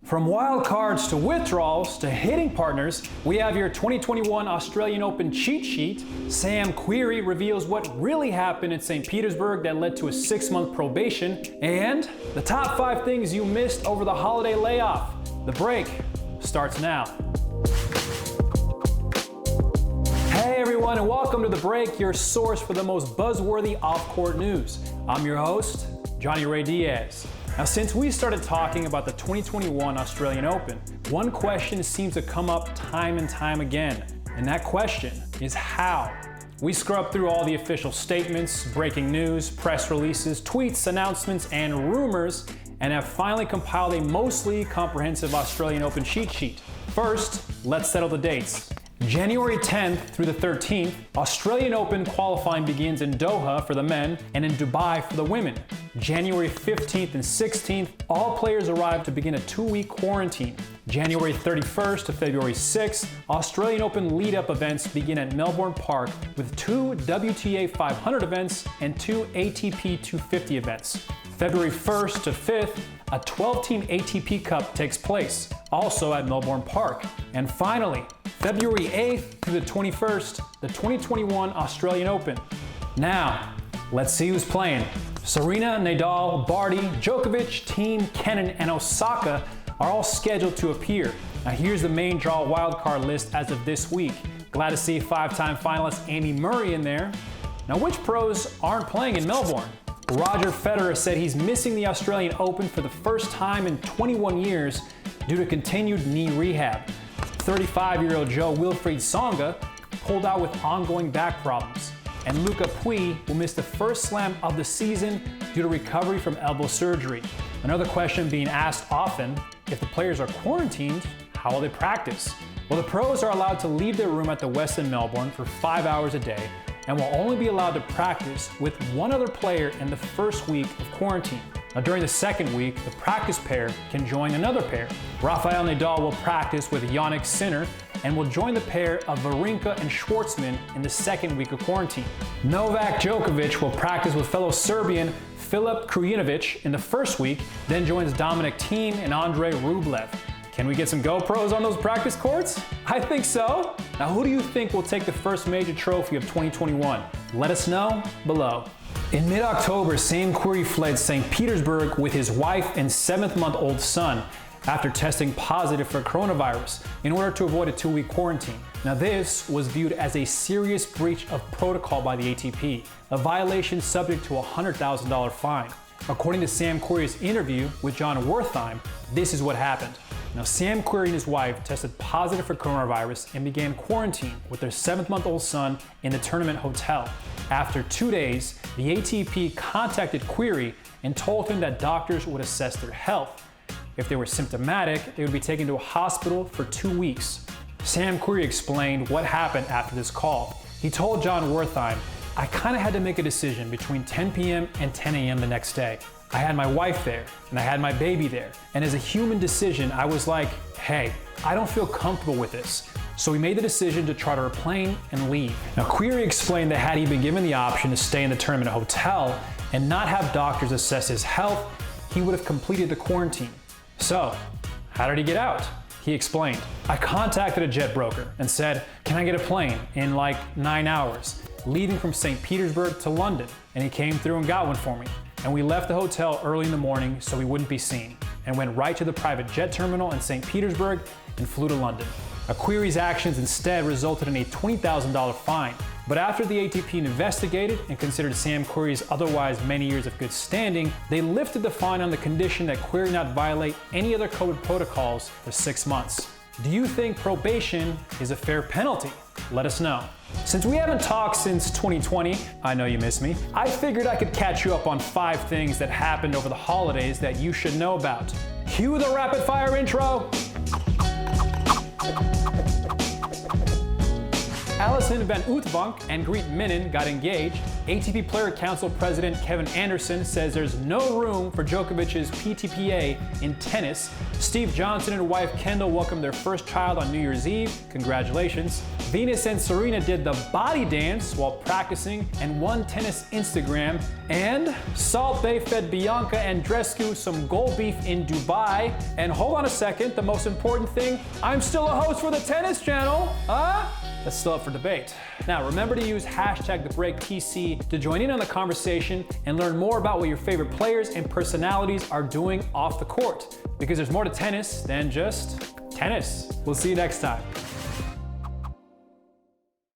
From wildcards to withdrawals to hitting partners, we have your 2021 Australian Open cheat sheet. Sam Querrey reveals what really happened in St. Petersburg that led to a 6-month probation, and the top 5 things you missed over the holiday layoff. The break starts now. Hey everyone, and welcome to The Break, your source for the most buzzworthy off-court news. I'm your host, Johnny Ray Diaz. Now, since we started talking about the 2021 Australian Open, one question seems to come up time and time again, and that question is how? We scrubbed through all the official statements, breaking news, press releases, tweets, announcements, and rumors, and have finally compiled a mostly comprehensive Australian Open cheat sheet. First, let's settle the dates. January 10th through the 13th, Australian Open qualifying begins in Doha for the men and in Dubai for the women. January 15th and 16th, all players arrive to begin a 2-week quarantine. January 31st to February 6th, Australian Open lead-up events begin at Melbourne Park with 2 WTA 500 events and 2 ATP 250 events. February 1st to 5th, a 12-team ATP Cup takes place, also at Melbourne Park. And finally, February 8th through the 21st, the 2021 Australian Open. Now, let's see who's playing. Serena, Nadal, Barty, Djokovic, Thiem, Kenin, and Osaka are all scheduled to appear. Now here's the main draw wildcard list as of this week. Glad to see 5-time finalist Amy Murray in there. Now which pros aren't playing in Melbourne? Roger Federer said he's missing the Australian Open for the first time in 21 years due to continued knee rehab. 35-year-old Wilfried Tsonga pulled out with ongoing back problems. And Luca Pouille will miss the first slam of the season due to recovery from elbow surgery. Another question being asked often, if the players are quarantined, how will they practice? Well, the pros are allowed to leave their room at the Westin Melbourne for 5 hours a day and will only be allowed to practice with one other player in the first week of quarantine. Now, during the second week, the practice pair can join another pair. Rafael Nadal will practice with Jannik Sinner and will join the pair of Wawrinka and Schwartzman in the second week of quarantine. Novak Djokovic will practice with fellow Serbian Filip Krujinovic in the first week, then joins Dominic Thiem and Andrei Rublev. Can we get some GoPros on those practice courts? I think so. Now, who do you think will take the first major trophy of 2021? Let us know below. In mid-October, Sam Querrey fled St. Petersburg with his wife and 7-month-old son after testing positive for coronavirus in order to avoid a 2-week quarantine. Now, this was viewed as a serious breach of protocol by the ATP, a violation subject to a $100,000 fine. According to Sam Querrey's interview with Jon Wertheim, this is what happened. Now, Sam Querrey and his wife tested positive for coronavirus and began quarantine with their 7-month-old son in the tournament hotel. After 2 days, the ATP contacted Querrey and told him that doctors would assess their health. If they were symptomatic, they would be taken to a hospital for 2 weeks. Sam Querrey explained what happened after this call. He told Jon Wertheim, "I kind of had to make a decision between 10 p.m. and 10 a.m. the next day. I had my wife there, and I had my baby there. And as a human decision, I was like, hey, I don't feel comfortable with this. So we made the decision to charter a plane and leave." Now, Querrey explained that had he been given the option to stay in the tournament hotel and not have doctors assess his health, he would have completed the quarantine. So, how did he get out? He explained, "I contacted a jet broker and said, can I get a plane in like 9 hours, leaving from St. Petersburg to London? And he came through and got one for me. And we left the hotel early in the morning so we wouldn't be seen, and went right to the private jet terminal in St. Petersburg and flew to London." Querrey's actions instead resulted in a $20,000 fine. But after the ATP investigated and considered Sam Querrey's otherwise many years of good standing, they lifted the fine on the condition that Querrey not violate any other COVID protocols for 6 months. Do you think probation is a fair penalty? Let us know. Since we haven't talked since 2020, I know you miss me, I figured I could catch you up on 5 things that happened over the holidays that you should know about. Cue the rapid fire intro. Alison van Uytvanck and Greet Minnen got engaged. ATP Player Council President Kevin Anderson says there's no room for Djokovic's PTPA in tennis. Steve Johnson and wife Kendall welcomed their first child on New Year's Eve. Congratulations. Venus and Serena did the body dance while practicing and won tennis Instagram. And Salt Bay fed Bianca Andreescu some gold beef in Dubai. And hold on a second, the most important thing, I'm still a host for the tennis channel. That's still up for debate. Now, remember to use #TheBreakTC to join in on the conversation and learn more about what your favorite players and personalities are doing off the court. Because there's more to tennis than just tennis. We'll see you next time.